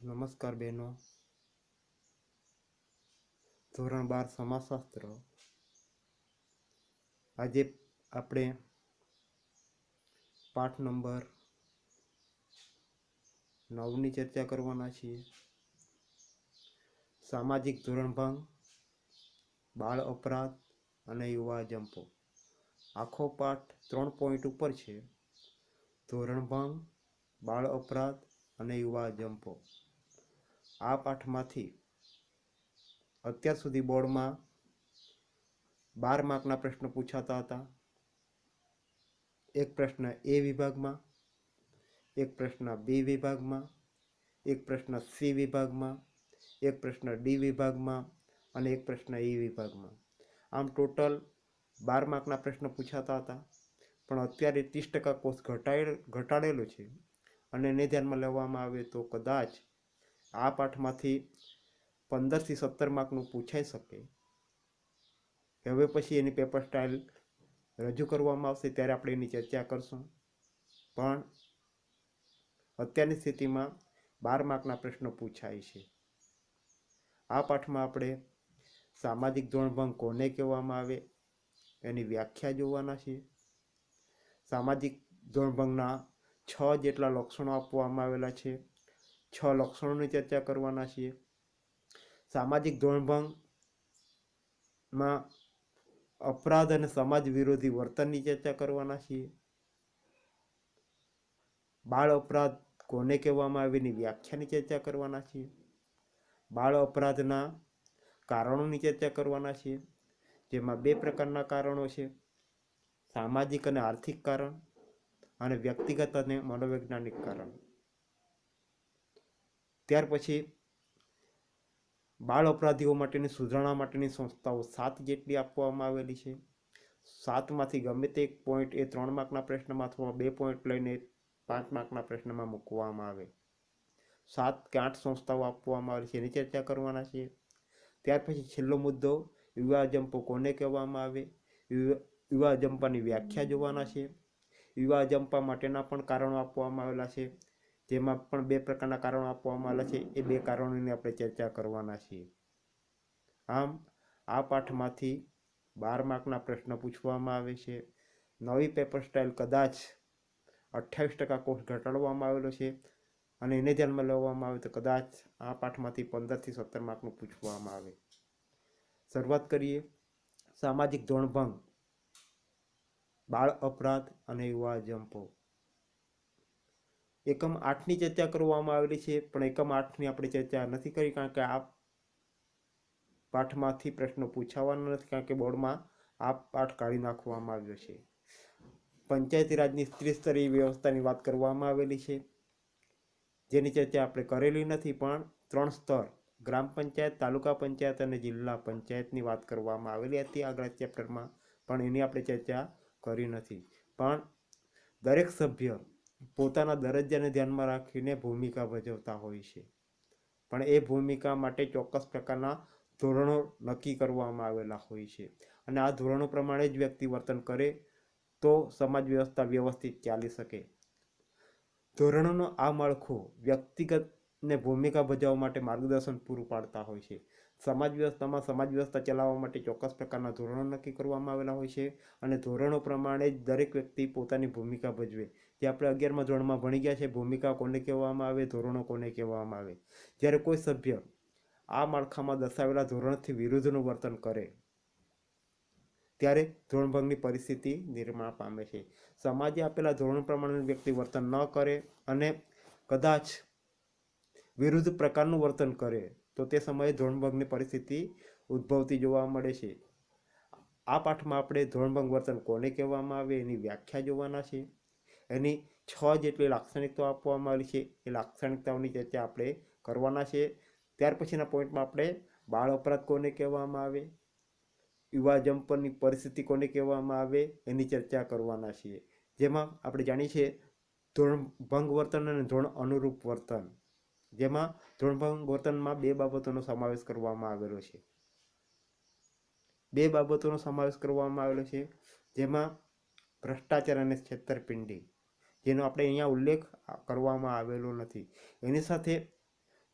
નમસ્કાર બહેનો. ધોરણ 12 સમાજશાસ્ત્ર. આજે આપણે પાઠ નંબર 9ની ચર્ચા કરવાના છીએ. સામાજિક ધોરણભંગ, બાળ અપરાધ અને યુવા જંપો. આખો પાઠ 3 પોઈન્ટ ઉપર છે: ધોરણભંગ, બાળ અપરાધ અને યુવા જંપો. આ પાઠમાંથી અત્યાર સુધી બોર્ડમાં 12 માર્કના પ્રશ્નો પૂછાતા હતા. એક પ્રશ્ન એ વિભાગમાં, એક પ્રશ્ન બી વિભાગમાં, એક પ્રશ્ન સી વિભાગમાં, એક પ્રશ્ન ડી વિભાગમાં અને એક પ્રશ્ન ઈ વિભાગમાં. આમ ટોટલ 12 માર્કના પ્રશ્નો પૂછાતા હતા. પણ અત્યારે 30% કોર્સ ઘટાડેલો છે અને એને ધ્યાનમાં લેવામાં આવે તો કદાચ આ પાઠમાંથી 15 થી 17 માર્કનું પૂછાઈ શકે. હવે પછી એની પેપર સ્ટાઇલ રજૂ કરવામાં આવશે ત્યારે આપણે એની ચર્ચા કરશું. પણ અત્યારની સ્થિતિમાં 12 માર્કના પ્રશ્નો પૂછાય છે. આ પાઠમાં આપણે સામાજિક ધોરણભંગ કોને કહેવામાં આવે એની વ્યાખ્યા જોવાના છે. સામાજિક ધોરણભંગના 6 જેટલા લક્ષણો આપવામાં આવેલા છે. 6 લક્ષણોની ચર્ચા કરવાના છીએ. સામાજિક ધોરણભંગમાં અપરાધ અને સમાજ વિરોધી વર્તનની ચર્ચા કરવાના છીએ. બાળ અપરાધ કોને કહેવામાં આવે એની વ્યાખ્યાની ચર્ચા કરવાના છીએ. બાળ અપરાધના કારણોની ચર્ચા કરવાના છીએ, જેમાં 2 પ્રકારના કારણો છે: સામાજિક અને આર્થિક કારણ અને વ્યક્તિગત અને મનોવૈજ્ઞાનિક કારણ. ત્યાર પછી બાળ અપરાધીઓ માટેની સુધારણા માટેની સંસ્થાઓ 7 જેટલી આપવામાં આવેલી છે. 7માંથી ગમે તે એક પોઈન્ટ એ 3 માર્કના પ્રશ્નમાં અથવા 2 પોઈન્ટ લઈને 5 માર્કના પ્રશ્નમાં મૂકવામાં આવે. 7 કે 8 સંસ્થાઓ આપવામાં આવેલી છે, એની ચર્ચા કરવાના છે. ત્યાર પછી છેલ્લો મુદ્દો યુવા જંપો કોને કહેવામાં આવે, યુવા જંપાની વ્યાખ્યા જોવાના છે. યુવા જંપા માટેના પણ કારણો આપવામાં આવેલા છે, જેમાં પણ 2 પ્રકારના કારણો આપવામાં આવેલા છે. એ 2 કારણોની આપણે ચર્ચા કરવાના છીએ. આમ આ પાઠમાંથી 12 માર્કના પ્રશ્ન પૂછવામાં આવે છે. નવી પેપર સ્ટાઇલ કદાચ 28% કોર્સ ઘટાડવામાં આવેલો છે અને એને ધ્યાનમાં લેવામાં આવે તો કદાચ આ પાઠમાંથી 15 થી 17 માર્કનું પૂછવામાં આવે. શરૂઆત કરીએ. સામાજિક ધોરણભંગ, બાળ અપરાધ અને યુવા જંપો. એકમ 8ની ચર્ચા કરવામાં આવેલી છે, પણ એકમ 8ની આપણે ચર્ચા નથી કરી, કારણ કે આ પાઠમાંથી પ્રશ્નો પૂછાવાના નથી, કારણ કે બોર્ડમાં આ પાઠ કાઢી નાખવામાં આવ્યો છે. પંચાયતી રાજની ત્રિસ્તરીય વ્યવસ્થાની વાત કરવામાં આવેલી છે, જેની ચર્ચા આપણે કરેલી નથી. પણ 3 સ્તર ગ્રામ પંચાયત, તાલુકા પંચાયત અને જિલ્લા પંચાયતની વાત કરવામાં આવેલી હતી આગળ ચેપ્ટરમાં, પણ એની આપણે ચર્ચા કરી નથી. પણ દરેક સભ્ય પોતાના દરજ્જાને ધ્યાનમાં રાખીને ભૂમિકા ભજવતા હોય છે, પણ એ ભૂમિકા માટે ચોક્કસ પ્રકારના ધોરણો નક્કી કરવામાં આવેલા હોય છે અને આ ધોરણો પ્રમાણે જ વ્યક્તિ વર્તન કરે તો સમાજ વ્યવસ્થા વ્યવસ્થિત ચાલી શકે. ધોરણોનો આ માળખું વ્યક્તિગતને ભૂમિકા ભજવવા માટે માર્ગદર્શન પૂરું પાડતા હોય છે. સમાજ વ્યવસ્થા ચલાવવા માટે ચોક્કસ પ્રકારના ધોરણો નક્કી કરવામાં આવેલા હોય છે અને ધોરણો પ્રમાણે જ દરેક વ્યક્તિ પોતાની ભૂમિકા ભજવે. જે આપણે 11મા ધોરણમાં ભણી ગયા છે, ભૂમિકા કોને કહેવામાં આવે, ધોરણો કોને કહેવામાં આવે. જ્યારે કોઈ સભ્ય આ માળખામાં દર્શાવેલા ધોરણથી વિરુદ્ધનું વર્તન કરે ત્યારે ધોરણભંગની પરિસ્થિતિ નિર્માણ પામે છે. સમાજે આપેલા ધોરણ પ્રમાણે વ્યક્તિ વર્તન ન કરે અને કદાચ વિરુદ્ધ પ્રકારનું વર્તન કરે તો તે સમયે ધોરણભંગની પરિસ્થિતિ ઉદ્ભવતી જોવા મળે છે. આ પાઠમાં આપણે ધોરણભંગ વર્તન કોને કહેવામાં આવે એની વ્યાખ્યા જોવાના છે. એની 6 જેટલી લાક્ષણિકતાઓ આપવામાં આવેલી છે, એ લાક્ષણિકતાઓની ચર્ચા આપણે કરવાના છે. ત્યાર પછીના પોઈન્ટમાં આપણે બાળ અપરાધ કોને કહેવામાં આવે, યુવા જંપની પરિસ્થિતિ કોને કહેવામાં આવે એની ચર્ચા કરવાના છીએ. જેમાં આપણે જાણીએ છીએ ધોરણભંગ વર્તન અને ધોરણ અનુરૂપ વર્તન, જેમાં ધોરણભંગ વર્તનમાં 2 બાબતોનો સમાવેશ કરવામાં આવેલો છે. 2 બાબતોનો સમાવેશ કરવામાં આવેલો છે, જેમાં ભ્રષ્ટાચાર અને છેતરપિંડી, જેનો આપણે અહીંયા ઉલ્લેખ કરવામાં આવેલો નથી. એની સાથે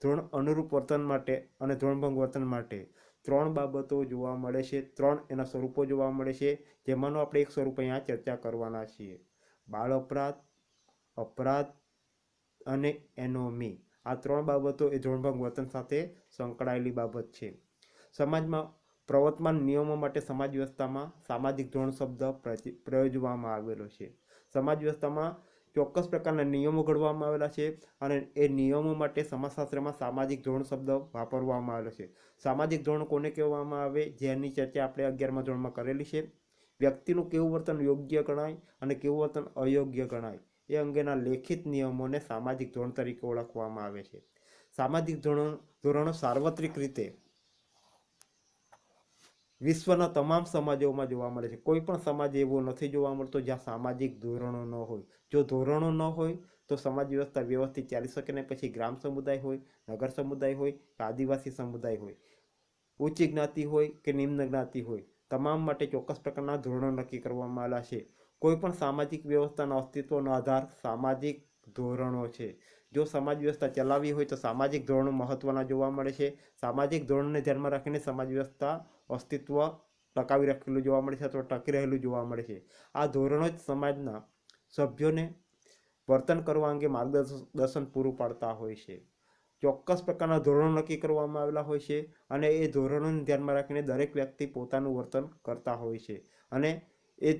ધોરણ અનુરૂપ વર્તન માટે અને ધોરણભંગ વર્તન માટે 3 બાબતો જોવા મળે છે. 3 એના સ્વરૂપો જોવા મળે છે, જેમાંનું આપણે એક સ્વરૂપ અહીંયા ચર્ચા કરવાના છીએ. બાળ અપરાધ, અપરાધ અને એનોમી. આ 3 બાબતો એ ધોરણભંગ વર્તન સાથે સંકળાયેલી બાબત છે. સમાજમાં પ્રવર્તમાન નિયમો માટે સમાજ વ્યવસ્થામાં સામાજિક ધોરણ શબ્દ પ્રયોજવામાં આવેલો છે. સમાજ વ્યવસ્થામાં ચોક્કસ પ્રકારના નિયમો ઘડવામાં આવેલા છે અને એ નિયમો માટે સમાજશાસ્ત્રમાં સામાજિક ધોરણ શબ્દ વાપરવામાં આવેલો છે. સામાજિક ધોરણ કોને કહેવામાં આવે, જેની ચર્ચા આપણે 11મા ધોરણમાં કરેલી છે. વ્યક્તિનું કેવું વર્તન યોગ્ય ગણાય અને કેવું વર્તન અયોગ્ય ગણાય એ અંગેના લેખિત નિયમોને સામાજિક ધોરણ તરીકે ઓળખવામાં આવે છે. સામાજિક ધોરણો સાર્વત્રિક રીતે વિશ્વના તમામ સમાજોમાં જોવા મળે છે. કોઈ પણ સમાજ એવો નથી જોવા મળતો જ્યાં સામાજિક ધોરણો ન હોય. જો ધોરણો ન હોય તો સમાજ વ્યવસ્થા વ્યવસ્થિત ચાલી શકે નહીં. પછી ગ્રામ સમુદાય હોય, નગર સમુદાય હોય કે આદિવાસી સમુદાય હોય, ઉચ્ચ જ્ઞાતિ હોય કે નિમ્ન જ્ઞાતિ હોય, તમામ માટે ચોક્કસ પ્રકારના ધોરણો નક્કી કરવામાં આવેલા છે. કોઈ પણ સામાજિક વ્યવસ્થાના અસ્તિત્વનો આધાર સામાજિક ધોરણો છે. જો સમાજ વ્યવસ્થા ચલાવવી હોય તો સામાજિક ધોરણો મહત્વના જોવા મળે છે. સામાજિક ધોરણને ધ્યાનમાં રાખીને સમાજ વ્યવસ્થા અસ્તિત્વ ટકાવી રાખેલું જોવા મળે છે અથવા ટકી રહેલું જોવા મળે છે. આ ધોરણો જ સમાજના સભ્યોને વર્તન કરવા અંગે માર્ગદર્શન પૂરું પાડતા હોય છે. ચોક્કસ પ્રકારના ધોરણો નક્કી કરવામાં આવેલા હોય છે અને એ ધોરણોને ધ્યાનમાં રાખીને દરેક વ્યક્તિ પોતાનું વર્તન કરતા હોય છે અને એ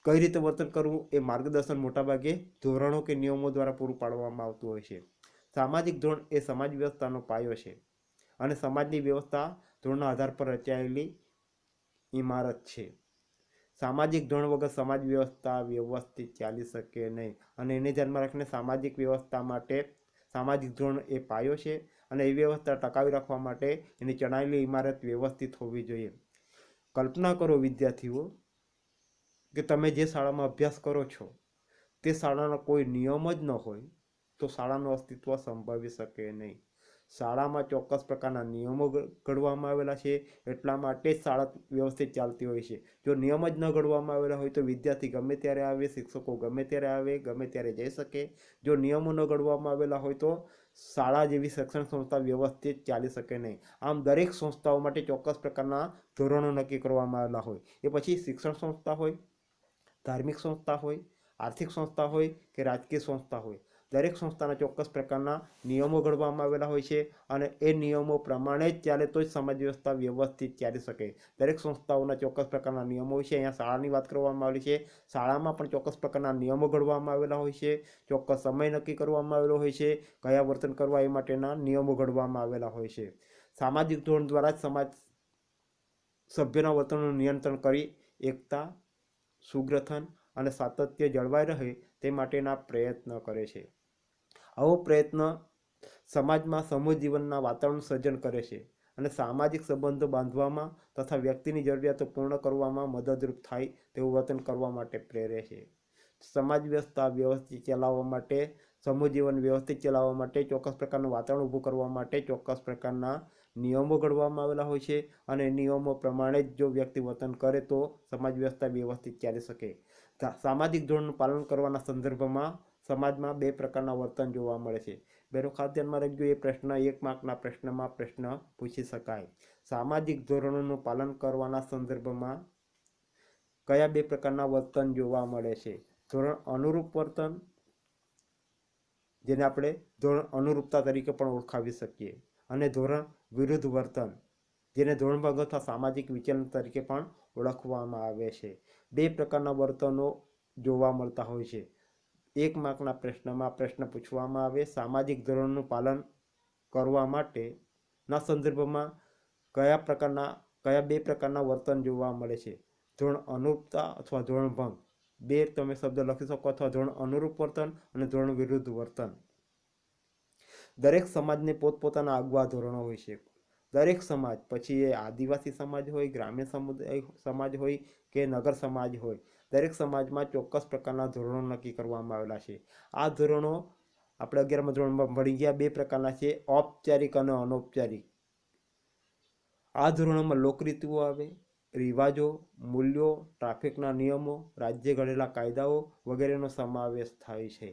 કઈ રીતે વર્તન કરવું એ માર્ગદર્શન મોટાભાગે ધોરણો કે નિયમો દ્વારા પૂરું પાડવામાં આવતું હોય છે. સામાજિક ધોરણ એ સમાજ વ્યવસ્થાનો પાયો છે અને સમાજની વ્યવસ્થા ધોરણના આધાર પર રચાયેલી ઇમારત છે. સામાજિક ધોરણ વગર સમાજ વ્યવસ્થા વ્યવસ્થિત ચાલી શકે નહીં અને એને ધ્યાનમાં રાખીને સામાજિક વ્યવસ્થા માટે સામાજિક ધોરણ એ પાયો છે અને એ વ્યવસ્થા ટકાવી રાખવા માટે એની ચણાયેલી ઇમારત વ્યવસ્થિત હોવી જોઈએ. કલ્પના કરો વિદ્યાર્થીઓ કે તમે જે શાળામાં અભ્યાસ કરો છો તે શાળાનો કોઈ નિયમ જ ન હોય તો શાળાનું અસ્તિત્વ સંભવી શકે નહીં. શાળામાં ચોક્કસ પ્રકારના નિયમો ઘડવામાં આવેલા છે, એટલા માટે જ શાળા વ્યવસ્થિત ચાલતી હોય છે. જો નિયમ જ ન ઘડવામાં આવેલા હોય તો વિદ્યાર્થી ગમે ત્યારે આવે, શિક્ષકો ગમે ત્યારે આવે, ગમે ત્યારે જઈ શકે. જો નિયમો ન ઘડવામાં આવેલા હોય તો શાળા જેવી શિક્ષણ સંસ્થા વ્યવસ્થિત ચાલી શકે નહીં. આમ દરેક સંસ્થાઓ માટે ચોક્કસ પ્રકારના ધોરણો નક્કી કરવામાં આવેલા હોય. એ પછી શિક્ષણ સંસ્થા હોય, ધાર્મિક સંસ્થા હોય, આર્થિક સંસ્થા હોય કે રાજકીય સંસ્થા હોય, દરેક સંસ્થાના ચોક્કસ પ્રકારના નિયમો ઘડવામાં આવેલા હોય છે અને એ નિયમો પ્રમાણે જ ચાલે તો જ સમાજ વ્યવસ્થા વ્યવસ્થિત ચાલી શકે. દરેક સંસ્થાઓના ચોક્કસ પ્રકારના નિયમો હોય છે. અહીંયા શાળાની વાત કરવામાં આવેલી છે. શાળામાં પણ ચોક્કસ પ્રકારના નિયમો ઘડવામાં આવેલા હોય છે, ચોક્કસ સમય નક્કી કરવામાં આવેલો હોય છે, કયા વર્તન કરવા એ માટેના નિયમો ઘડવામાં આવેલા હોય છે. સામાજિક ધોરણ દ્વારા જ સમાજ સભ્યના વર્તનનું નિયંત્રણ કરી એકતા, સુગ્રથન અને સાતત્ય જળવાઈ રહે તે માટેના પ્રયત્ન કરે છે. આવો પ્રયત્ન સમાજમાં સમૂહ જીવનના વાતાવરણ સર્જન કરે છે અને સામાજિક સંબંધો બાંધવામાં તથા વ્યક્તિની જરૂરિયાતો પૂર્ણ કરવામાં મદદરૂપ થાય તેવું વર્તન કરવા માટે પ્રેરે છે. સમાજ વ્યવસ્થા વ્યવસ્થિત ચલાવવા માટે, સમૂહ જીવન વ્યવસ્થિત ચલાવવા માટે, ચોક્કસ પ્રકારનું વાતાવરણ ઊભું કરવા માટે ચોક્કસ પ્રકારના નિયમો ઘડવામાં આવેલા હોય છે અને નિયમો પ્રમાણે જ જો વ્યક્તિ વર્તન કરે તો સમાજ વ્યવસ્થા વ્યવસ્થિત ચાલી શકે. સામાજિક ધોરણનું પાલન કરવાના સંદર્ભમાં સમાજમાં 2 પ્રકારના વર્તન જોવા મળે છે. બેનો ખાસ ધ્યાનમાં રાખજો, એ પ્રશ્ન 1 માર્કના પ્રશ્નમાં પ્રશ્ન પૂછી શકાય. સામાજિક ધોરણોનું પાલન કરવાના સંદર્ભમાં કયા 2 પ્રકારના વર્તન જોવા મળે છે? ધોરણ અનુરૂપ વર્તન, જેને આપણે ધોરણ અનુરૂપતા તરીકે પણ ઓળખાવી શકીએ, અને ધોરણ વિરુદ્ધ વર્તન, જેને ધોરણભંગ અથવા સામાજિક વિચલન તરીકે પણ ઓળખવામાં આવે છે. 2 પ્રકારના વર્તનો જોવા મળતા હોય છે. 1 માર્કના પ્રશ્નમાં પ્રશ્ન પૂછવામાં આવે, સામાજિક ધોરણનું પાલન કરવા માટેના સંદર્ભમાં કયા 2 પ્રકારના વર્તન જોવા મળે છે? ધોરણ અનુરૂપતા અથવા ધોરણ ભંગ. 2 તમે શબ્દ લખી શકો, અથવા ધોરણ અનુરૂપ વર્તન અને ધોરણ વિરુદ્ધ વર્તન. દરેક સમાજને પોતપોતાના આગવા ધોરણો હોય છે. દરેક સમાજ, પછી એ આદિવાસી સમાજ હોય, ગ્રામ્ય સમુદાય સમાજ હોય કે નગર સમાજ હોય, દરેક સમાજમાં ચોક્કસ પ્રકારના ધોરણો નક્કી કરવામાં આવેલા છે. આ ધોરણો આપણે 11મા ધોરણમાં ભણી ગયા 2 પ્રકારના છે, ઔપચારિક અને અનૌપચારિક. આ ધોરણોમાં લોકરીતિઓ આવે, રિવાજો, મૂલ્યો, ટ્રાફિકના નિયમો, રાજ્ય ઘડેલા કાયદાઓ વગેરેનો સમાવેશ થાય છે.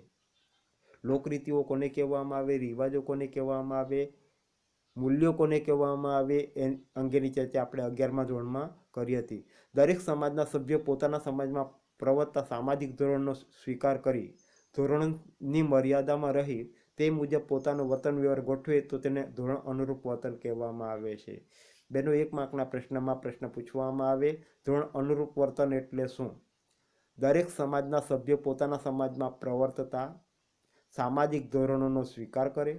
લોકરીતિઓ કોને કહેવામાં આવે, રિવાજો કોને કહેવામાં આવે, મૂલ્યો કોને કહેવામાં આવે એ અંગેની ચર્ચા આપણે 11મા ધોરણમાં કરી હતી. દરેક સમાજના સભ્યો પોતાના સમાજમાં પ્રવર્તતા સામાજિક ધોરણનો સ્વીકાર કરી ધોરણની મર્યાદામાં રહી તે મુજબ પોતાનું વર્તન વ્યવહાર ગોઠવે તો તેને ધોરણ અનુરૂપ વર્તન કહેવામાં આવે છે. બેનો 1 માર્કના પ્રશ્નમાં પ્રશ્ન પૂછવામાં આવે, ધોરણ અનુરૂપ વર્તન એટલે શું? દરેક સમાજના સભ્યો પોતાના સમાજમાં પ્રવર્તતા સામાજિક ધોરણોનો સ્વીકાર કરે,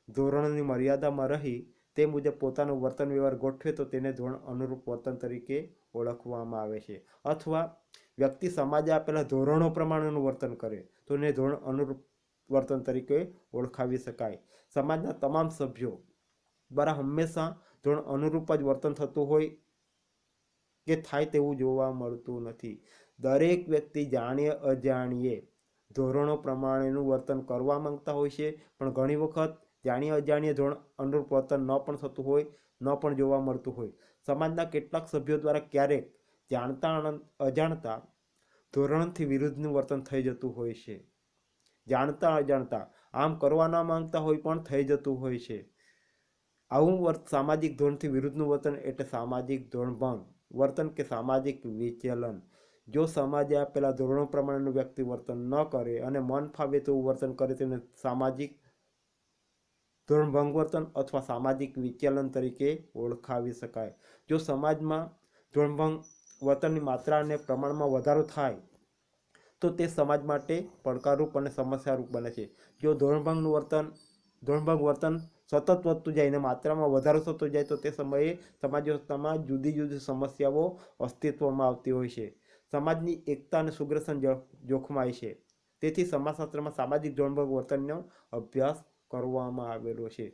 ધોરણોની મર્યાદામાં રહી તે મુજબ પોતાનું વર્તન વ્યવહાર ગોઠવે તો તેને ધોરણ અનુરૂપ વર્તન તરીકે ઓળખવામાં આવે છે. અથવા વ્યક્તિ સમાજે આપેલા ધોરણો પ્રમાણેનું વર્તન કરે તો એને ધોરણ અનુરૂપ વર્તન તરીકે ઓળખાવી શકાય. સમાજના તમામ સભ્યો દ્વારા હંમેશા ધોરણ અનુરૂપ જ વર્તન થતું હોય કે થાય તેવું જોવા મળતું નથી. દરેક વ્યક્તિ જાણીએ અજાણીએ ધોરણો પ્રમાણેનું વર્તન કરવા માંગતા હોય છે, પણ ઘણી વખત જાણીએ અજાણીએ ધોરણ અનુરૂપ વર્તન ન પણ થતું હોય, ન પણ જોવા મળતું હોય. સમાજના કેટલાક સભ્યો દ્વારા ક્યારેક જાણતા અજાણતા ધોરણથી વિરુદ્ધનું વર્તન થઈ જતું હોય છે. જાણતા અજાણતા આમ કરવા ન માંગતા હોય પણ થઈ જતું હોય છે. આવું સામાજિક ધોરણથી વિરુદ્ધનું વર્તન એટલે સામાજિક ધોરણભંગ વર્તન કે સામાજિક વિચલન. જો સમાજે આપેલા ધોરણો પ્રમાણેનું વ્યક્તિ વર્તન ન કરે અને મન ફાવે તેવું વર્તન કરે તેને સામાજિક ધોરણભંગ વર્તન અથવા સામાજિક વિચલન તરીકે ઓળખાવી શકાય. જો સમાજમાં ધોરણભંગ વર્તનની માત્રા અને પ્રમાણમાં વધારો થાય તો તે સમાજ માટે પડકારરૂપ અને સમસ્યારૂપ બને છે. જો ધોરણભંગ વર્તન સતત વધતું જાય અને માત્રામાં વધારો થતો જાય તો તે સમયે સમાજ વ્યવસ્થામાં જુદી જુદી સમસ્યાઓ અસ્તિત્વમાં આવતી હોય છે. સમાજની એકતા અને સુગ્રસન જોખમાય છે. તેથી સમાજશાસ્ત્રમાં સામાજિક ધોરણભંગ વર્તનનો અભ્યાસ કરવામાં આવેલો છે.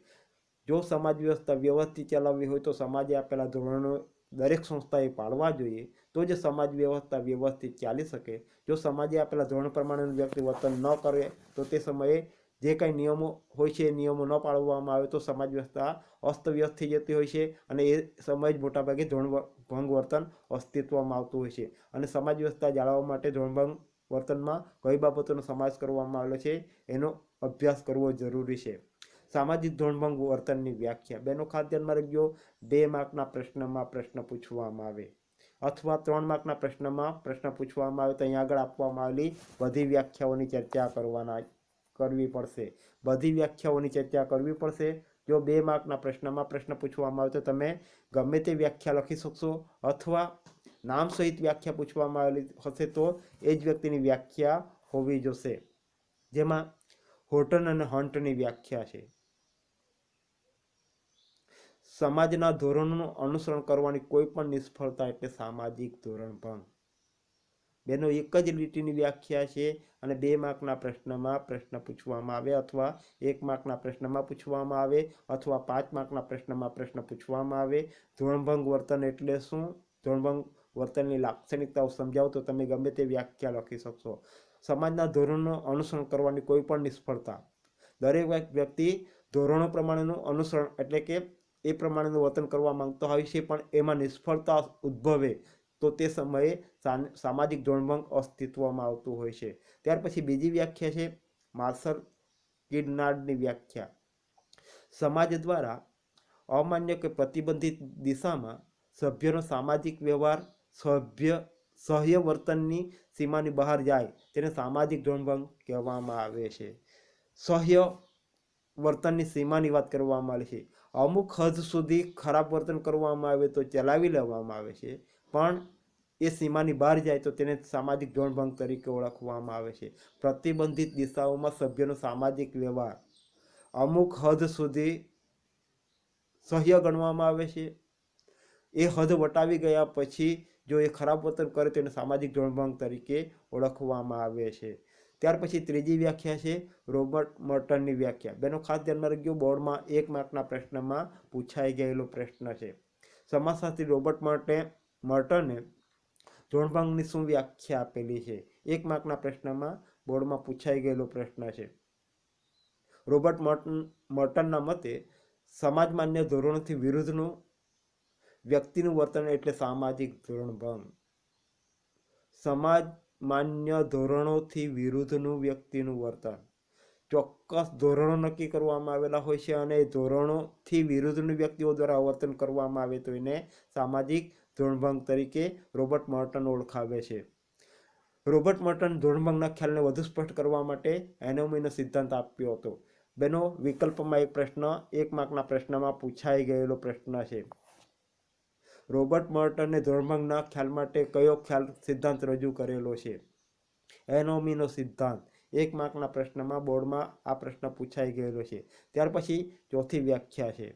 જો સમાજ વ્યવસ્થા વ્યવસ્થિત ચલાવવી હોય તો સમાજે આપેલા ધોરણો દરેક સંસ્થાએ પાળવા જોઈએ, તો જ સમાજ વ્યવસ્થા વ્યવસ્થિત ચાલી શકે. જો સમાજે આપેલા ધોરણ પ્રમાણેનું વ્યક્તિ વર્તન ન કરે તો તે સમયે જે કાંઈ નિયમો હોય છે એ નિયમો ન પાળવામાં આવે તો સમાજ વ્યવસ્થા અસ્તવ્યસ્ત થઈ જતી હોય છે અને એ સમયે જ મોટાભાગે ધોરણભંગ વર્તન અસ્તિત્વમાં આવતું હોય છે. અને સમાજ વ્યવસ્થા જાળવવા માટે ધોરણભંગ વર્તનમાં કઈ બાબતોનો સમાવેશ કરવામાં આવેલો છે એનો અભ્યાસ કરવો જરૂરી છે. સામાજિક ધોરણભંગ વર્તનની વ્યાખ્યા. બેનો ખાસ ધ્યાનમાં રાખજો, 2 માર્કના પ્રશ્નમાં પ્રશ્ન પૂછવામાં આવે અથવા 3 માર્કના પ્રશ્નમાં પ્રશ્ન પૂછવામાં આવે તો અહીં આગળ આપવામાં આવેલી બધી વ્યાખ્યાઓની ચર્ચા કરવી પડશે. બધી વ્યાખ્યાઓની ચર્ચા કરવી પડશે. જો 2 માર્કના પ્રશ્નમાં પ્રશ્ન પૂછવામાં આવે તો તમે ગમે તે વ્યાખ્યા લખી શકશો અથવા નામ સહિત વ્યાખ્યા પૂછવામાં આવેલી હશે તો એ જ વ્યક્તિની વ્યાખ્યા હોવી જોશે. જેમાં હોર્ટન અને હન્ટની વ્યાખ્યા છે. સમાજના ધોરણોનું અનુસરણ કરવાની કોઈ પણ નિષ્ફળતા એટલે સામાજિક ધોરણભંગ. બેનો એક જ લીટીની વ્યાખ્યા છે અને 2 માર્કના પ્રશ્નમાં પ્રશ્ન પૂછવામાં આવે અથવા 1 માર્કના પ્રશ્નમાં પૂછવામાં આવે અથવા 5 માર્કના પ્રશ્નમાં પ્રશ્ન પૂછવામાં આવે. ધોરણભંગ વર્તન એટલે શું? ધોરણભંગ વર્તનની લાક્ષણિકતાઓ સમજાવો તો તમે ગમે તે વ્યાખ્યા લખી શકશો. સમાજના ધોરણોનું અનુસરણ કરવાની કોઈ પણ નિષ્ફળતા. દરેક વ્યક્તિ ધોરણો પ્રમાણેનું અનુસરણ એટલે કે એ પ્રમાણેનું વર્તન કરવા માંગતો હોય છે, પણ એમાં નિષ્ફળતા ઉદ્ભવે તો તે સમયે સામાજિક ધોરણભંગ અસ્તિત્વમાં આવતું હોય છે. ત્યાર પછી બીજી વ્યાખ્યા છે માર્શલ કિડનાર્ડની વ્યાખ્યા. સમાજ દ્વારા અમાન્ય કે પ્રતિબંધિત દિશામાં સભ્યનો સામાજિક વ્યવહાર સહ્ય વર્તનની સીમાની બહાર જાય તેને સામાજિક ધોરણભંગ કહેવામાં આવે છે. સહ્ય વર્તનની સીમાની વાત કરવામાં આવે છે. અમુક હદ સુધી ખરાબ વર્તન કરવામાં આવે તો ચલાવી લેવામાં આવે છે, પણ એ સીમાની બહાર જાય તો તેને સામાજિક ધોરણભંગ તરીકે ઓળખવામાં આવે છે. પ્રતિબંધિત દિશાઓમાં સભ્યનો સામાજિક વ્યવહાર અમુક હદ સુધી સહ્ય ગણવામાં આવે છે. એ હદ વટાવી ગયા પછી જો એ ખરાબ વર્તન કરે તો એને સામાજિક ધોરણભંગ તરીકે ઓળખવામાં આવે છે. ત્યાર પછી ત્રીજી વ્યાખ્યા છે રોબર્ટ મર્ટનની વ્યાખ્યા. બેનો ખાસ ધ્યાનમાં રાખજો, બોર્ડમાં 1 માર્કના પ્રશ્નમાં પૂછાઈ ગયેલો પ્રશ્ન છે. સમાજશાસ્ત્રી રોબર્ટ મર્ટને ધોરણભંગની શું વ્યાખ્યા આપેલી છે? 1 માર્કના પ્રશ્નમાં બોર્ડમાં પૂછાઈ ગયેલો પ્રશ્ન છે. રોબર્ટ મર્ટનના મતે સમાજ માન્ય ધોરણોથી વિરુદ્ધનું વ્યક્તિનું વર્તન એટલે સામાજિક ધોરણભંગ. સમાજ માન્ય ધોરણોથી વિરુદ્ધનું વ્યક્તિનું વર્તન. ચોક્કસ ધોરણો નક્કી કરવામાં આવેલા હોય છે અને એ ધોરણોથી વિરુદ્ધની વ્યક્તિઓ દ્વારા અવર્તન કરવામાં આવે તો એને સામાજિક ધોરણભંગ તરીકે રોબર્ટ મર્ટન ઓળખાવે છે. રોબર્ટ મર્ટન ધોરણભંગના ખ્યાલને વધુ સ્પષ્ટ કરવા માટે એનોમીનો સિદ્ધાંત આપ્યો હતો. બેનો વિકલ્પમાં એક પ્રશ્ન 1 માર્કના પ્રશ્નમાં પૂછાઈ ગયેલો પ્રશ્ન છે. રોબર્ટ મર્ટને ધોરણભંગના ખ્યાલ માટે કયો ખ્યાલ સિદ્ધાંત રજૂ કરેલો છે? એનોમીનો સિદ્ધાંત. 1 માર્કના પ્રશ્નમાં બોર્ડમાં આ પ્રશ્ન પૂછાઈ ગયેલો છે. ત્યાર પછી ચોથી વ્યાખ્યા છે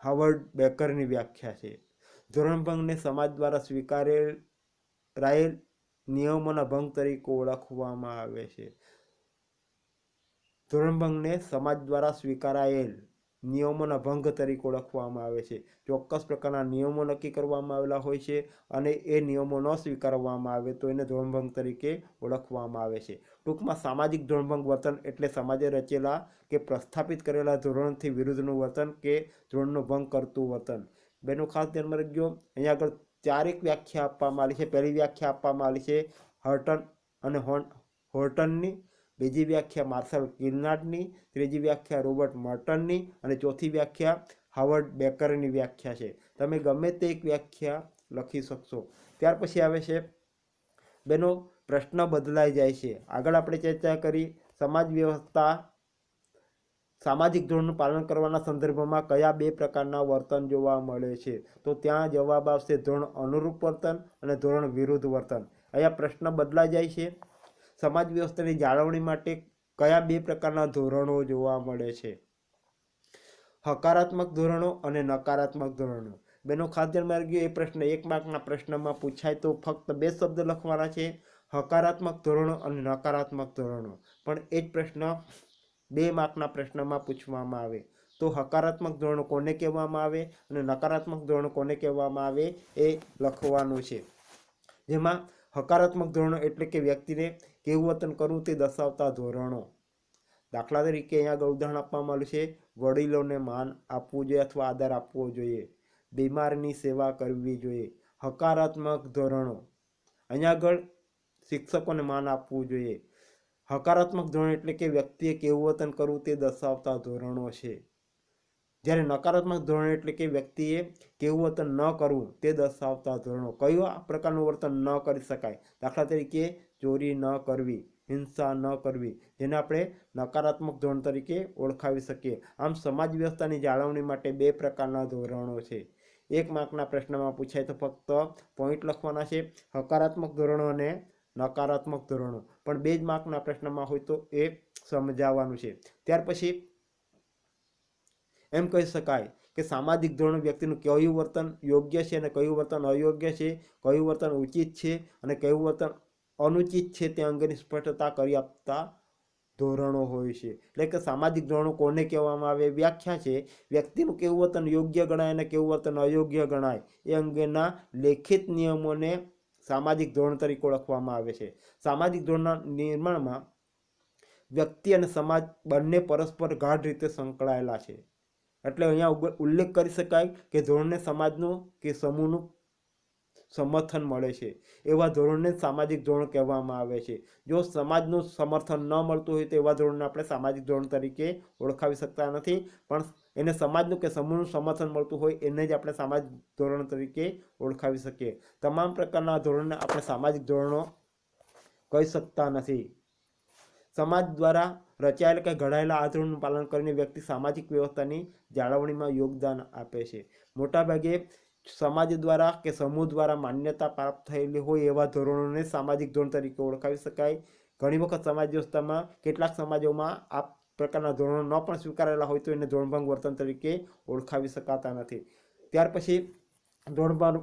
હાવર્ડ બેકરની વ્યાખ્યા છે. ધોરણભંગને સમાજ દ્વારા સ્વીકારાયેલ નિયમોના ભંગ તરીકે ઓળખવામાં આવે છે. ધોરણભંગને સમાજ દ્વારા સ્વીકારાયેલ નિયમોના ભંગ તરીકે ઓળખવામાં આવે છે. ચોક્કસ પ્રકારના નિયમો નક્કી કરવામાં આવેલા હોય છે અને એ નિયમો ન સ્વીકારવામાં આવે તો એને ધોરણભંગ તરીકે ઓળખવામાં આવે છે. ટૂંકમાં સામાજિક ધોરણભંગ વર્તન એટલે સમાજે રચેલા કે પ્રસ્થાપિત કરેલા ધોરણથી વિરુદ્ધનું વર્તન કે ધોરણનો ભંગ કરતું વર્તન. બેનો ખાસ ધ્યાનમાં રાખજો, અહીંયા આગળ 4 વ્યાખ્યા આપવામાં આવી છે. પહેલી વ્યાખ્યા આપવામાં આવી છે હર્ટન અને હોર્ટનની, બીજી વ્યાખ્યા માર્શલ કિર્નાર્ડની, ત્રીજી વ્યાખ્યા રોબર્ટ મર્ટનની અને ચોથી વ્યાખ્યા હાવર્ડ બેકરની વ્યાખ્યા છે. તમે ગમે તે એક વ્યાખ્યા લખી શકશો. ત્યાર પછી આવે છે બેનો પ્રશ્ન બદલાઈ જાય છે. આગળ આપણે ચર્ચા કરી સમાજ વ્યવસ્થા સામાજિક ધોરણનું પાલન કરવાના સંદર્ભમાં કયા 2 પ્રકારના વર્તન જોવા મળે છે? તો ત્યાં જવાબ આવશે ધોરણ અનુરૂપ વર્તન અને ધોરણ વિરુદ્ધ વર્તન. અહીંયા પ્રશ્ન બદલાઈ જાય છે. સમાજ વ્યવસ્થાની જાળવણી માટે કયા 2 પ્રકારના ધોરણો જોવા મળે છે? હકારાત્મક ધોરણો અને નકારાત્મક ધોરણો. બેનો ખાસ ધ્યાનમાં રાખજો, એ પ્રશ્ન 1 માર્કના પ્રશ્નમાં પૂછાય તો ફક્ત 2 શબ્દ લખવાના છે, હકારાત્મક ધોરણો અને નકારાત્મક ધોરણો. પણ એ જ પ્રશ્ન 2 માર્કના પ્રશ્નમાં પૂછવામાં આવે તો હકારાત્મક ધોરણો કોને કહેવામાં આવે અને નકારાત્મક ધોરણો કોને કહેવામાં આવે એ લખવાનું છે. જેમાં હકારાત્મક ધોરણો એટલે કે વ્યક્તિને કેવું વર્તન કરવું તે દર્શાવતા ધોરણો. દાખલા તરીકે અહીંયા આગળ ઉદાહરણ આપવામાં આવ્યું છે વડીલોને માન આપવું જોઈએ અથવા આદર આપવો જોઈએ, બીમારની સેવા કરવી જોઈએ. હકારાત્મક ધોરણો અહીંયા આગળ શિક્ષકોને માન આપવું જોઈએ. હકારાત્મક ધોરણ એટલે કે વ્યક્તિએ કેવું વર્તન કરવું તે દર્શાવતા ધોરણો છે. જ્યારે નકારાત્મક ધોરણ એટલે કે વ્યક્તિએ કેવું વર્તન ન કરવું તે દર્શાવતા ધોરણો. કયા પ્રકારનું વર્તન ન કરી શકાય? દાખલા તરીકે ચોરી ન કરવી, હિંસા ન કરવી, જેને આપણે નકારાત્મક ધોરણ તરીકે ઓળખાવી શકીએ. આમ સમાજ વ્યવસ્થાની જાળવણી માટે 2 પ્રકારના ધોરણો છે. 1 માર્કના પ્રશ્નમાં પૂછાય તો ફક્ત પોઈન્ટ લખવાના છે, હકારાત્મક ધોરણો અને નકારાત્મક ધોરણો. પણ 2 જ માર્કના પ્રશ્નમાં હોય તો એ સમજાવવાનું છે. ત્યાર પછી એમ કહી શકાય કે સામાજિક ધોરણ વ્યક્તિનું કયું વર્તન યોગ્ય છે અને કયું વર્તન અયોગ્ય છે, કયું વર્તન ઉચિત છે અને કયું વર્તન અનુચિત છે તે અંગેની સ્પષ્ટતા કરી આપતા ધોરણો હોય છે. એટલે કે સામાજિક ધોરણો કોને કહેવામાં આવે? વ્યાખ્યા છે વ્યક્તિનું કેવું વર્તન યોગ્ય ગણાય અને કેવું વર્તન અયોગ્ય ગણાય એ અંગેના લેખિત નિયમોને સામાજિક ધોરણ તરીકે ઓળખવામાં આવે છે. સામાજિક ધોરણના નિર્માણમાં વ્યક્તિ અને સમાજ બંને પરસ્પર ગાઢ રીતે સંકળાયેલા છે. એટલે અહીંયા ઉલ્લેખ કરી શકાય કે ધોરણને સમાજનું કે સમૂહનું સમર્થન મળે છે. એવા ધોરણને સામાજિક ધોરણ કહેવામાં આવે છે. જો સમાજનું સમર્થન ન મળતું હોય તો એવા ધોરણને આપણે સામાજિક ધોરણ તરીકે ઓળખાવી શકતા નથી. પણ એને સમાજનું કે સમૂહનું સમર્થન મળતું હોય એને જ આપણે સામાજિક ધોરણ તરીકે ઓળખાવી શકીએ. તમામ પ્રકારના ધોરણને આપણે સામાજિક ધોરણો કહી શકતા નથી. સમાજ દ્વારા રચાયેલા કે ઘડાયેલા આ ધોરણનું પાલન કરીને વ્યક્તિ સામાજિક વ્યવસ્થાની જાળવણીમાં યોગદાન આપે છે. મોટાભાગે સમાજ દ્વારા કે સમૂહ દ્વારા માન્યતા પ્રાપ્ત થયેલી હોય એવા ધોરણોને સામાજિક ધોરણ તરીકે ઓળખાવી શકાય. ઘણી વખત સમાજ વ્યવસ્થામાં કેટલાક સમાજોમાં આ પ્રકારના ધોરણો ન પણ સ્વીકારેલા હોય તો એને ધોરણભંગ વર્તન તરીકે ઓળખાવી શકાતા નથી. ત્યાર પછી ધોરણભંગ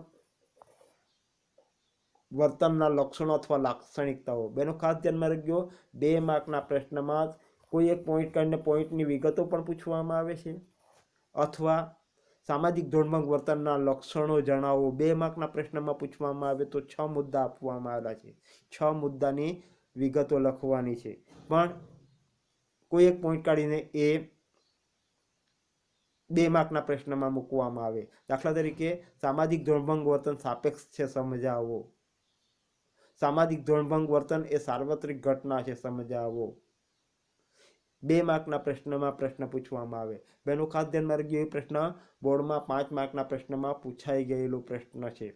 વર્તનના લક્ષણો અથવા લાક્ષણિકતાઓ. બેનો ખાસ ધ્યાનમાં રાખજો, 2 માર્કના પ્રશ્નમાં કોઈ એક પોઈન્ટ કાઢીને પોઈન્ટની વિગતો પણ પૂછવામાં આવે છે અથવા સામાજિક ધોરણભંગ વર્તનના લક્ષણો જણાવો 2 માર્કના પ્રશ્નમાં પૂછવામાં આવે તો 6 મુદ્દા આપવામાં આવેલા છે. 6 મુદ્દાની વિગતો લખવાની છે. પણ કોઈ એક પોઈન્ટ કાઢીને એ 2 માર્કના પ્રશ્નમાં મૂકવામાં આવે. દાખલા તરીકે સામાજિક ધોરણભંગ વર્તન સાપેક્ષ છે સમજાવો. સામાજિક ધોરણભંગ વર્તન એ સાર્વત્રિક ઘટના છે, સમજાવો. 2 માર્કના પ્રશ્નમાં પ્રશ્ન પૂછવામાં આવે. બેનો ખાસ ધ્યાનમાં રાખજો, એ પ્રશ્ન બોર્ડમાં 5 માર્કના પ્રશ્નમાં પૂછાઈ ગયેલો પ્રશ્ન છે.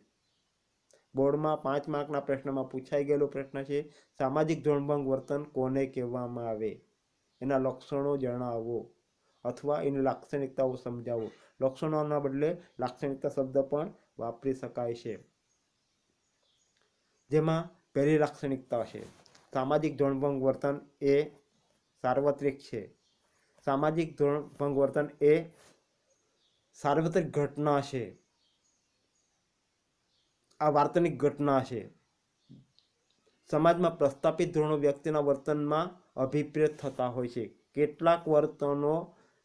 બોર્ડમાં 5 માર્કના પ્રશ્નમાં પૂછાઈ ગયેલો પ્રશ્ન છે. સામાજિક ધોરણભંગ વર્તન કોને કહેવામાં આવે? એના લક્ષણો જણાવો અથવા એની લાક્ષણિકતાઓ સમજાવો. લક્ષણોના બદલે લાક્ષણિકતા શબ્દ પણ વાપરી શકાય છે. જેમાં પહેલી લાક્ષણિકતા છે, સામાજિક ધોરણભંગ વર્તન એ સાર્વત્રિક છે. સામાજિક ધોરણભંગ વર્તન એ સાર્વત્રિક ઘટના છે. આ વાર્તનિક ઘટના છે. સમાજમાં પ્રસ્થાપિત ધોરણો વ્યક્તિના વર્તનમાં અભિપ્રેત થતા હોય છે. કેટલાક વર્તનો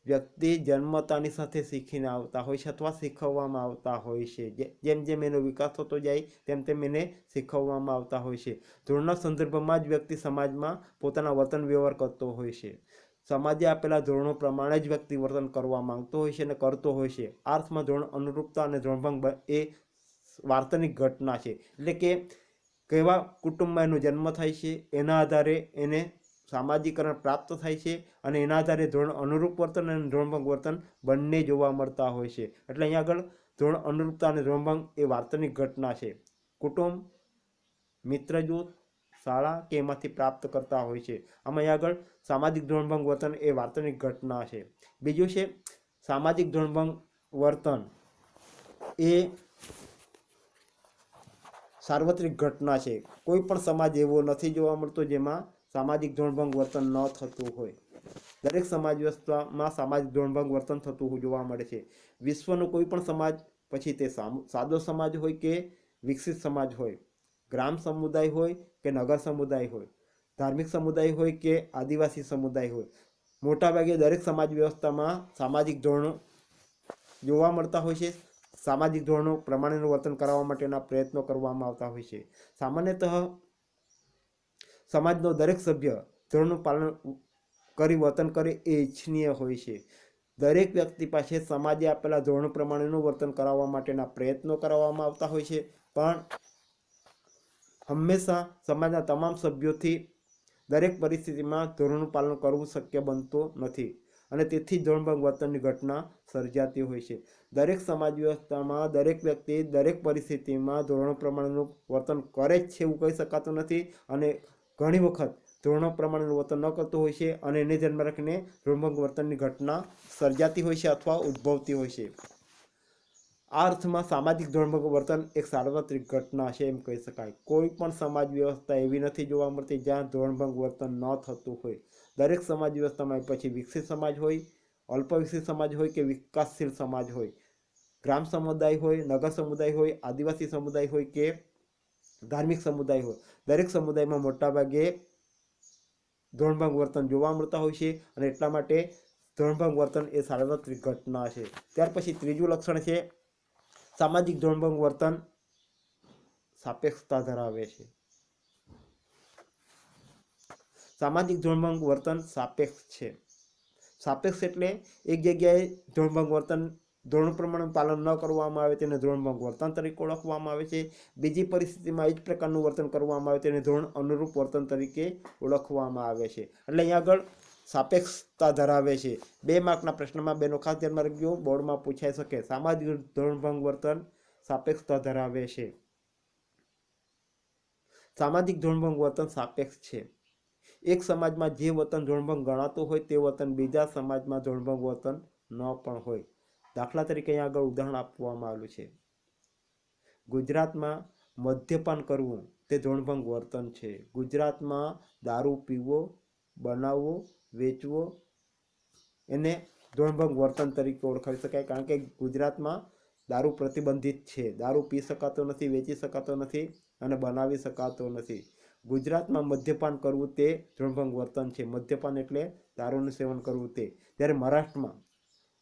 વ્યક્તિ જન્મતાની સાથે શીખીને આવતા હોય છે અથવા શીખવવામાં આવતા હોય છે. જેમ જેમ એનો વિકાસ થતો જાય તેમ તેમ એને શીખવવામાં આવતા હોય છે. ધોરણના સંદર્ભમાં જ વ્યક્તિ સમાજમાં પોતાના વર્તન વ્યવહાર કરતો હોય છે. સમાજે આપેલા ધોરણો પ્રમાણે જ વ્યક્તિ વર્તન કરવા માંગતો હોય છે અને કરતો હોય છે. આ અર્થમાં ધોરણ અનુરૂપતા અને ધોરણભંગ એ વાર્તનિક ઘટના છે. એટલે કે કેવા કુટુંબમાં એનો જન્મ થાય છે, એના આધારે એને સામાજિકરણ પ્રાપ્ત થાય છે અને એના આધારે ધોરણ અનુરૂપ વર્તન અને ધોરણભંગ વર્તન બંને જોવા મળતા હોય છે. એટલે અહીંયા આગળ ધોરણ અનુરૂપતા અને ધોરણભંગ એ વાર્તનિક ઘટના છે. કુટુંબ, મિત્ર જૂથ, શાળા કે એમાંથી પ્રાપ્ત કરતા હોય છે. આમાં અહીંયા આગળ સામાજિક ધોરણભંગ વર્તન એ વાર્તનિક ઘટના છે. બીજું છે સામાજિક ધોરણભંગ વર્તન એ સાર્વત્રિક ઘટના છે. કોઈ પણ સમાજ એવો નથી જોવા મળતો જેમાં સામાજિક ધોરણભંગ વર્તન ન થતું હોય. દરેક સમાજ વ્યવસ્થામાં સામાજિક ધોરણભંગ વર્તન થતું જોવા મળે છે. વિશ્વનો કોઈ પણ સમાજ, પછી તે સાદો સમાજ હોય કે વિકસિત સમાજ હોય, ગ્રામ સમુદાય હોય કે નગર સમુદાય હોય, ધાર્મિક સમુદાય હોય કે આદિવાસી સમુદાય હોય, મોટાભાગે દરેક સમાજ વ્યવસ્થામાં સામાજિક ધોરણો જોવા મળતા હોય છે. સામાજિક ધોરણો પ્રમાણેનું વર્તન કરવા માટેના પ્રયત્નો કરવામાં આવતા હોય છે. સામાન્યતઃ સમાજનો દરેક સભ્ય ધોરણનું પાલન કરી વર્તન કરે એ ઈચ્છનીય હોય છે. દરેક વ્યક્તિ પાસે સમાજે આપેલા ધોરણો પ્રમાણેનું વર્તન કરાવવા માટેના પ્રયત્નો કરવામાં આવતા હોય છે, પણ હંમેશા સમાજના તમામ સભ્યોથી દરેક પરિસ્થિતિમાં ધોરણનું પાલન કરવું શક્ય બનતું નથી અને તેથી ધોરણભંગ વર્તનની ઘટના સર્જાતી હોય છે. દરેક સમાજ વ્યવસ્થામાં દરેક વ્યક્તિ દરેક પરિસ્થિતિમાં ધોરણો પ્રમાણેનું વર્તન કરે જ છે એવું કહી શકાતું નથી અને ઘણી વખત ધોરણો પ્રમાણેનું વર્તન ન કરતું હોય છે અને એને ધ્યાનમાં રાખીને ધોરણભંગ વર્તનની ઘટના સર્જાતી હોય છે અથવા ઉદ્ભવતી હોય છે. આ અર્થમાં સામાજિક ધોરણભંગ વર્તન એક સાર્વત્રિક ઘટના છે એમ કહી શકાય. કોઈ પણ સમાજ વ્યવસ્થા એવી નથી જોવા મળતી જ્યાં ધોરણભંગ વર્તન ન થતું હોય. દરેક સમાજ વ્યવસ્થામાં પછી વિકસિત સમાજ હોય, અલ્પ વિકસિત સમાજ હોય કે વિકાસશીલ સમાજ હોય, ગ્રામ સમુદાય હોય, નગર સમુદાય હોય, આદિવાસી સમુદાય હોય કે ધાર્મિક સમુદાય હોય, દરેક સમુદાયમાં મોટાભાગે ધોરણભંગ વર્તન જોવા મળતા હોય છે અને એટલા માટે ધોરણભંગ વર્તન એ સાર્વત્રિક ઘટના છે. ત્યાર પછી ત્રીજું લક્ષણ છે સામાજિક ધોરણભંગ વર્તન સાપેક્ષતા ધરાવે છે. સામાજિક ધોરણભંગ વર્તન સાપેક્ષ છે. સાપેક્ષ એટલે એક જગ્યાએ ધોરણભંગ વર્તન ધોરણ પ્રમાણે પાલન ન કરવામાં આવે તેને ધોરણભંગ વર્તન તરીકે ઓળખવામાં આવે છે. બીજી પરિસ્થિતિમાં એ જ પ્રકારનું વર્તન કરવામાં આવે તેને ધોરણ અનુરૂપ વર્તન તરીકે ઓળખવામાં આવે છે. એટલે અહીંયા આગળ સાપેક્ષતા ધરાવે છે. 2 માર્કના પ્રશ્નમાં બેનો ખાસ ધ્યાનમાં રાખજો, બોર્ડમાં પૂછાઈ શકે. સામાજિક ધોરણભંગ વર્તન સાપેક્ષતા ધરાવે છે. સામાજિક ધોરણભંગ વર્તન સાપેક્ષ છે. એક સમાજમાં જે વર્તન ધોરણભંગ ગણાતું હોય તે વર્તન બીજા સમાજમાં ધોરણભંગ વર્તન ન પણ હોય. દાખલા તરીકે અહીંયા આગળ ઉદાહરણ આપવામાં આવેલું છે. ગુજરાતમાં મદ્યપાન કરવું તે ધોરણભંગ વર્તન છે. ગુજરાતમાં દારૂ પીવો, બનાવવો, વેચવો એને ધોરણભંગ વર્તન તરીકે ઓળખાવી શકાય, કારણ કે ગુજરાતમાં દારૂ પ્રતિબંધિત છે. દારૂ પી શકાતો નથી, વેચી શકાતો નથી અને બનાવી શકાતો નથી. ગુજરાતમાં મદ્યપાન કરવું તે ધોરણભંગ વર્તન છે. મદ્યપાન એટલે દારૂનું સેવન કરવું તે. જ્યારે મહારાષ્ટ્રમાં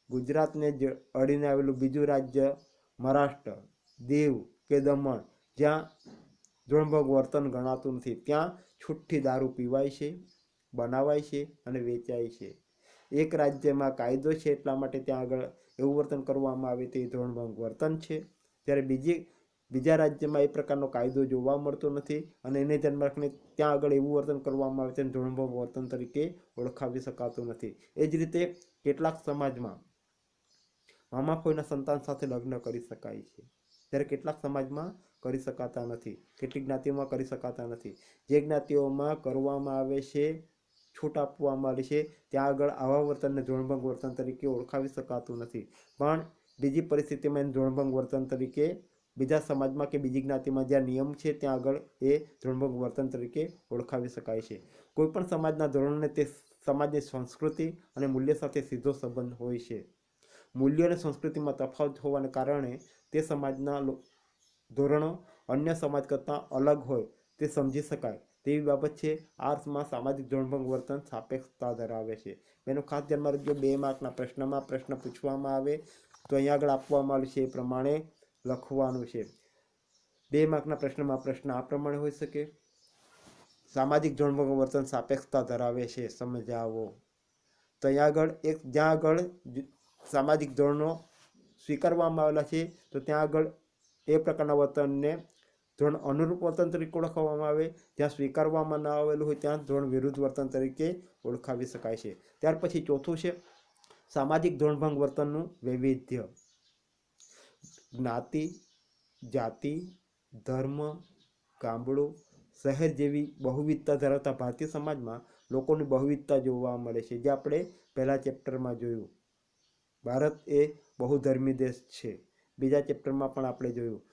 ગુજરાતને અડીને આવેલું બીજું રાજ્ય મહારાષ્ટ્ર, દીવ કે દમણ, જ્યાં ધોરણભંગ વર્તન ગણાતું નથી, ત્યાં છૂટથી દારૂ પીવાય છે, બનાવાય છે અને વેચાય છે. એક રાજ્યમાં કાયદો છે એટલા માટે ત્યાં આગળ એવું વર્તન કરવામાં આવે તે ધોરણભંગ વર્તન છે. જ્યારે બીજી બીજા રાજ્યમાં એ પ્રકારનો કાયદો જોવા મળતો નથી અને એને ધ્યાનમાં રાખીને ત્યાં આગળ એવું વર્તન કરવામાં આવે તેને ધોરણભંગ વર્તન તરીકે ઓળખાવી શકાતું નથી. એ જ રીતે કેટલાક સમાજમાં મામા ફોઈના સંતાન સાથે લગ્ન કરી શકાય છે, ત્યારે કેટલાક સમાજમાં કરી શકાતા નથી, કેટલીક જ્ઞાતિઓમાં કરી શકાતા નથી. જે જ્ઞાતિઓમાં કરવામાં આવે છે, છૂટ આપવામાં આવે છે, ત્યાં આગળ આવા વર્તનને ધોરણભંગ વર્તન તરીકે ઓળખાવી શકાતું નથી. પણ બીજી પરિસ્થિતિમાં એને ધોરણભંગ વર્તન તરીકે બીજા સમાજમાં કે બીજી જ્ઞાતિમાં જ્યાં નિયમ છે ત્યાં આગળ એ ધોરણભંગ વર્તન તરીકે ઓળખાવી શકાય છે. કોઈપણ સમાજના ધોરણને તે સમાજની સંસ્કૃતિ અને મૂલ્ય સાથે સીધો સંબંધ હોય છે. મૂલ્ય અને સંસ્કૃતિમાં તફાવત હોવાને કારણે તે સમાજના ધોરણો અન્ય સમાજ કરતાં અલગ હોય તે સમજી શકાય તેવી બાબત છે. આ અર્થમાં સામાજિક ધોરણભંગ વર્તન સાપેક્ષતા ધરાવે છે. એનું ખાસ ધ્યાનમાં રાખજો. 2 માર્કના પ્રશ્નમાં પ્રશ્ન પૂછવામાં આવે તો અહીંયા આગળ આપવામાં આવ્યું છે એ પ્રમાણે લખવાનું છે. 2 માર્કના પ્રશ્નમાં પ્રશ્ન આ પ્રમાણે હોઈ શકે: સામાજિક ધોરણભંગ વર્તન સાપેક્ષતા ધરાવે છે, સમજાવો. તો અહીંયા આગળ જ્યાં આગળ સામાજિક ધોરણો સ્વીકારવામાં આવેલા છે તો ત્યાં આગળ એ પ્રકારના વર્તનને ધોરણ અનુરૂપ વર્તન તરીકે ઓળખવામાં આવે. જ્યાં સ્વીકારવામાં ન આવેલું હોય ત્યાં ધોરણ વિરુદ્ધ વર્તન તરીકે ઓળખાવી શકાય છે. ત્યાર પછી ચોથું છે સામાજિક ધોરણભંગ વર્તનનું વૈવિધ્ય. જ્ઞાતિ, જાતિ, ધર્મ, ગામડું, શહેર જેવી બહુવિધતા ધરાવતા ભારતીય સમાજમાં લોકોની બહુવિધતા જોવા મળે છે. જે આપણે પહેલા ચેપ્ટરમાં જોયું. ભારત એ બહુધર્મી દેશ છે. બીજા ચેપ્ટરમાં પણ આપણે જોયું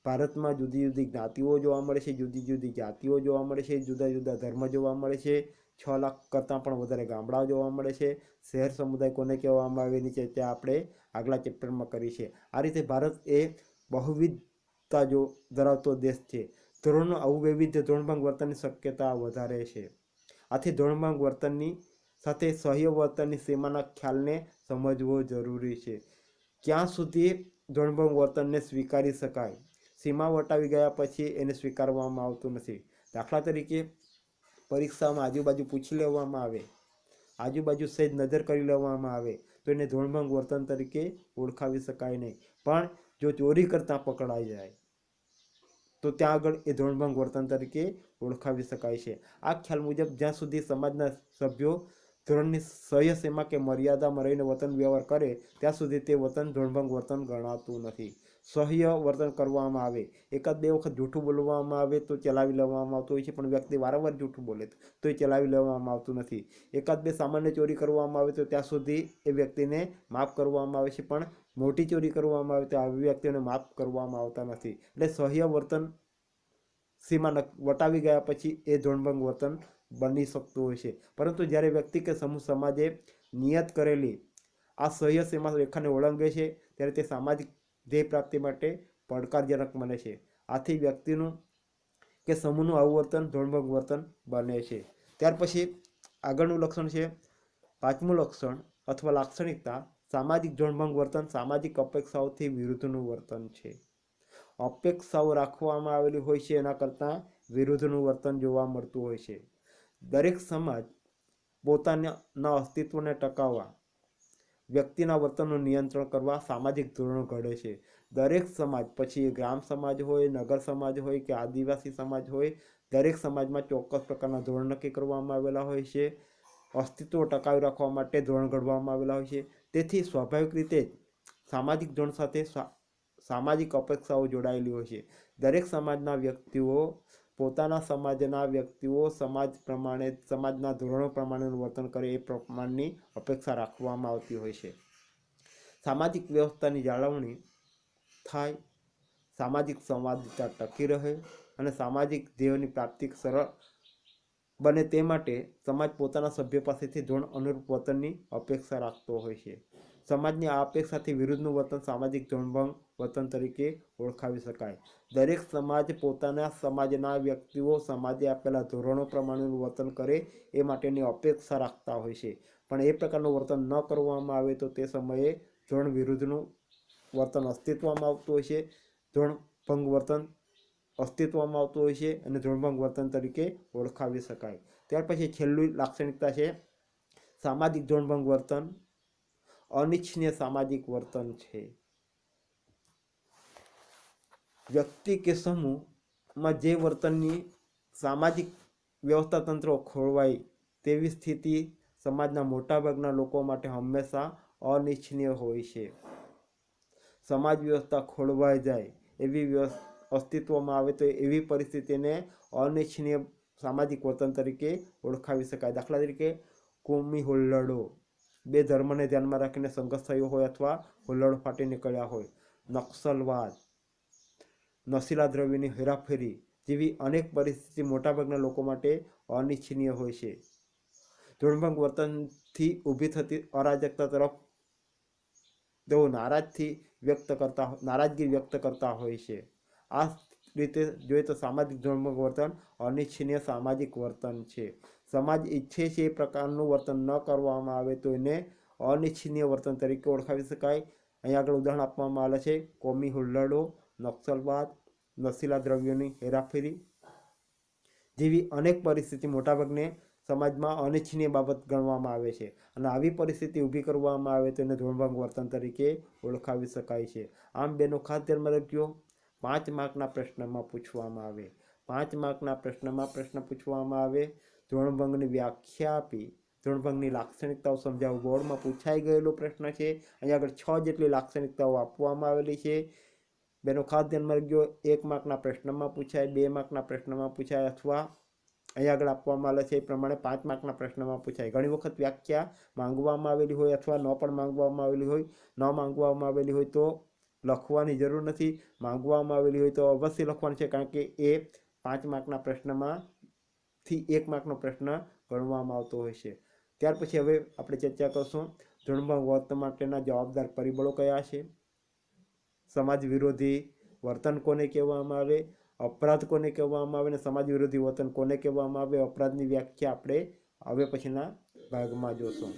ભારતમાં જુદી જુદી જ્ઞાતિઓ જોવા મળે છે, જુદી જુદી જાતિઓ જોવા મળે છે, જુદા જુદા ધર્મ જોવા મળે છે, 6 લાખ કરતાં પણ વધારે ગામડાઓ જોવા મળે છે. શહેર સમુદાય કોને કહેવામાં આવે એની ચર્ચા આપણે આગલા ચેપ્ટરમાં કરી છે. આ રીતે ભારત એ બહુવિધતા ધરાવતો દેશ છે. ધોરણનું આવું વૈવિધ્ય ધોરણભંગ વર્તનની શક્યતા વધારે છે. આથી ધોરણભંગ વર્તનની સાથે સહ્ય વર્તનની સીમાના ખ્યાલને સમજવો જરૂરી છે. ક્યાં સુધી ધોરણભંગ વર્તનને સ્વીકારી શકાય, સીમા વટાવી ગયા પછી એને સ્વીકારવામાં આવતું નથી. દાખલા તરીકે પરીક્ષામાં આજુબાજુ પૂછી લેવામાં આવે, આજુબાજુ સહેજ નજર કરી લેવામાં આવે તો એને ધોરણભંગ વર્તન તરીકે ઓળખાવી શકાય નહીં. પણ જો ચોરી કરતાં પકડાઈ જાય તો ત્યાં આગળ એ ધોરણભંગ વર્તન તરીકે ઓળખાવી શકાય છે. આ ખ્યાલ મુજબ જ્યાં સુધી સમાજના સભ્યો ધોરણની સહ્ય સીમા કે મર્યાદામાં રહીને વર્તન વ્યવહાર કરે ત્યાં સુધી તે વર્તન ધોરણભંગ વર્તન ગણાતું નથી. સહ્ય વર્તન કરવામાં આવે, 1-2 વખત જૂઠું બોલવામાં આવે તો ચલાવી લેવામાં આવતું હોય છે, પણ વ્યક્તિ વારંવાર જૂઠું બોલે તો એ ચલાવી લેવામાં આવતું નથી. 1-2 સામાન્ય ચોરી કરવામાં આવે તો ત્યાં સુધી એ વ્યક્તિને માફ કરવામાં આવે છે, પણ મોટી ચોરી કરવામાં આવે તો આવી વ્યક્તિઓને માફ કરવામાં આવતા નથી. એટલે સહ્ય વર્તન સીમા વટાવી ગયા પછી એ ધોરણભંગ વર્તન બની શકતું હોય છે. પરંતુ જ્યારે વ્યક્તિ કે સમૂહ સમાજે નિયત કરેલી આ સહ્ય સીમા રેખાને ઓળંગે છે ત્યારે તે સામાજિક ધ્યેય પ્રાપ્તિ માટે પડકારજનક બને છે. આથી વ્યક્તિનું કે સમૂહનું આવું વર્તન ધોરણભંગ વર્તન બને છે. ત્યાર પછી આગળનું લક્ષણ છે 5મું લક્ષણ અથવા લાક્ષણિકતા. સામાજિક ધોરણભંગ વર્તન સામાજિક અપેક્ષાઓથી વિરુદ્ધનું વર્તન છે. અપેક્ષાઓ રાખવામાં આવેલી હોય છે એના કરતાં વિરુદ્ધનું વર્તન જોવા મળતું હોય છે. દરેક સમાજ પોતાના અસ્તિત્વને ટકાવવા, વ્યક્તિના વર્તનનું નિયંત્રણ કરવા સામાજિક ધોરણો ઘડે છે. દરેક સમાજ, પછી ગ્રામ સમાજ હોય, નગર સમાજ હોય કે આદિવાસી સમાજ હોય, દરેક સમાજમાં ચોક્કસ પ્રકારના ધોરણ નક્કી કરવામાં આવેલા હોય છે. અસ્તિત્વ ટકાવી રાખવા માટે ધોરણ ઘડવામાં આવેલા હોય છે. તેથી સ્વાભાવિક રીતે જ સામાજિક ધોરણ સાથે સામાજિક અપેક્ષાઓ જોડાયેલી હોય છે. દરેક સમાજના વ્યક્તિઓ પોતાના સમાજના વ્યક્તિઓ સમાજ પ્રમાણે, સમાજના ધોરણો પ્રમાણેનું વર્તન કરે એ પ્રમાણની અપેક્ષા રાખવામાં આવતી હોય છે. સામાજિક વ્યવસ્થાની જાળવણી થાય, સામાજિક સંવાદિતા ટકી રહે અને સામાજિક ધ્યેયોની પ્રાપ્તિ સરળ બને તે માટે સમાજ પોતાના સભ્યો પાસેથી ધોરણ અનુરૂપ વર્તનની અપેક્ષા રાખતો હોય છે. સમાજની આ અપેક્ષાથી વિરુદ્ધનું વર્તન સામાજિક ધોરણભંગ વર્તન તરીકે ઓળખાવી શકાય. દરેક સમાજ પોતાના સમાજના વ્યક્તિઓ સમાજે આપેલા ધોરણો પ્રમાણેનું વર્તન કરે એ માટેની અપેક્ષા રાખતા હોય છે. પણ એ પ્રકારનું વર્તન ન કરવામાં આવે તો તે સમયે ધોરણ વિરુદ્ધનું વર્તન અસ્તિત્વમાં આવતું હોય છે. ધોરણભંગ વર્તન અસ્તિત્વમાં આવતું હોય છે અને ધોરણભંગ વર્તન તરીકે ઓળખાવી શકાય. ત્યાર પછી છેલ્લી લાક્ષણિકતા છે સામાજિક ધોરણભંગ વર્તન અનિચ્છનીય સામાજિક વર્તન છે. વ્યક્તિ કે સમૂહમાં જે વર્તનની સામાજિક વ્યવસ્થા તંત્રો ખોરવાય તેવી સ્થિતિ સમાજના મોટાભાગના લોકો માટે હંમેશા અનિચ્છનીય હોય છે. સમાજ વ્યવસ્થા ખોરવાઈ જાય એવી અસ્તિત્વમાં આવે તો એવી પરિસ્થિતિને અનિચ્છનીય સામાજિક વર્તન તરીકે ઓળખાવી શકાય. દાખલા તરીકે કોમી હુલ્લડો, બે ધર્મને ધ્યાનમાં રાખીને સંઘર્ષ થયો હોય અથવા હુલ્લડો ફાટી નીકળ્યા હોય. નક્સલવાદ, નશીલા દ્રવ્યોની હેરાફેરી જેવી અનેક પરિસ્થિતિ મોટાભાગના લોકો માટે અનિચ્છનીય હોય છે. ધૂળભંગ વર્તનથી ઊભી થતી અરાજકતા તરફ તેઓ નારાજગી વ્યક્ત કરતા હોય છે. આ રીતે જોઈએ તો સામાજિક ધૂળભંગ વર્તન અનિચ્છનીય સામાજિક વર્તન છે. સમાજ ઈચ્છે છે એ પ્રકારનું વર્તન ન કરવામાં આવે તો એને અનિચ્છનીય વર્તન તરીકે ઓળખાવી શકાય. અહીંયા આગળ ઉદાહરણ આપવામાં આવે છે કોમી હુલ્લડો, નક્સલવાદ, નશીલા દ્રવ્યોની હેરાફેરી જેવી અનેક પરિસ્થિતિ મોટાભાગને સમાજમાં અનિચ્છનીય બાબત ગણવામાં આવે છે અને આવી પરિસ્થિતિ ઊભી કરવામાં આવે તો એને ધૂળભંગ વર્તન તરીકે ઓળખાવી શકાય છે. આમ બેનો ખાસ ધ્યાનમાં રાખજો, 5 માર્કના પ્રશ્નમાં પૂછવામાં આવે. 5 માર્કના પ્રશ્ન પૂછવામાં આવે, ધૂળભંગની વ્યાખ્યા આપી, ધૂળભંગની લાક્ષણિકતાઓ સમજાવવું બોર્ડમાં પૂછાઈ ગયેલો પ્રશ્ન છે. અહીંયા આગળ 6 જેટલી લાક્ષણિકતાઓ આપવામાં આવેલી છે. બેનો ખાસ ધ્યાનમાં રાખજો, 1 માર્કના પ્રશ્નમાં પૂછાય, 2 માર્કના પ્રશ્નમાં પૂછાય અથવા અહીંયા આગળ આપવામાં આવે છે એ પ્રમાણે 5 માર્કના પ્રશ્નમાં પૂછાય. ઘણી વખત વ્યાખ્યા માંગવામાં આવેલી હોય અથવા ન પણ માંગવામાં આવેલી હોય. ન માંગવામાં આવેલી હોય તો લખવાની જરૂર નથી, માંગવામાં આવેલી હોય તો અવશ્ય લખવાનું છે, કારણ કે એ 5 માર્કના પ્રશ્નમાંથી 1 માર્કનો પ્રશ્ન ગણવામાં આવતો હોય છે. ત્યાર પછી હવે આપણે ચર્ચા કરશું ધૂળભંગ વર્તન માટેના જવાબદાર પરિબળો કયા છે, સમાજ વિરોધી વર્તન કોને કહેવામાં આવે, અપરાધ કોને કહેવામાં આવે અને સમાજ વિરોધી વર્તન કોને કહેવામાં આવે. અપરાધની વ્યાખ્યા આપણે હવે પછીના ભાગમાં જોશું.